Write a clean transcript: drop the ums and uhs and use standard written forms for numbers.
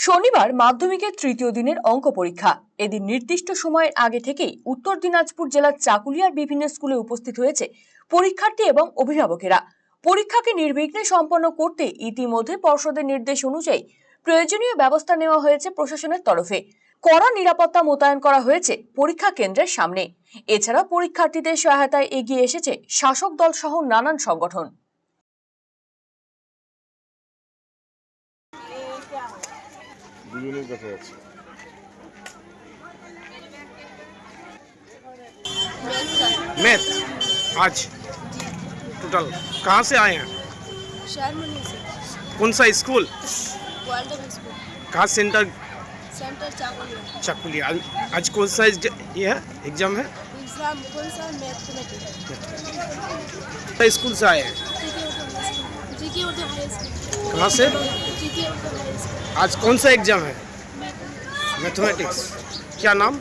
শনিবার মাধ্যমিকের তৃতীয় দিনের অঙ্ক পরীক্ষা। এদিন নির্দিষ্ট সময়ের আগে থেকেই উত্তর দিনাজপুর জেলার চাকুলিয়ার বিভিন্ন স্কুলে উপস্থিত হয়েছে পরীক্ষার্থী এবং অভিভাবকেরা। পরীক্ষাকে নির্বিঘ্নে সম্পন্ন করতে ইতিমধ্যে পর্ষদের নির্দেশ অনুযায়ী প্রয়োজনীয় ব্যবস্থা নেওয়া হয়েছে প্রশাসনের তরফে। কড়া নিরাপত্তা মোতায়েন করা হয়েছে পরীক্ষা কেন্দ্রের সামনে। এছাড়া পরীক্ষার্থীদের সহায়তায় এগিয়ে এসেছে শাসক দল সহ নানান সংগঠন। मैथ आज टोटल कहाँ से आए हैं? शर्मनी से कौन सा स्कूल? वर्ल्ड स्कूल कहाँ सेंटर? सेंटर चाकुलिया चकुलिया। आज कौन सा ये है एग्जाम है? एग्जाम कौन सा मैथमेटिक्स स्कूल से आए हैं? जीके उर्दू हाई स्कूल कहाँ से? जीके उर्दू हाई स्कूल आज कौन सा एग्जाम है? मैथमेटिक्स। क्या नाम?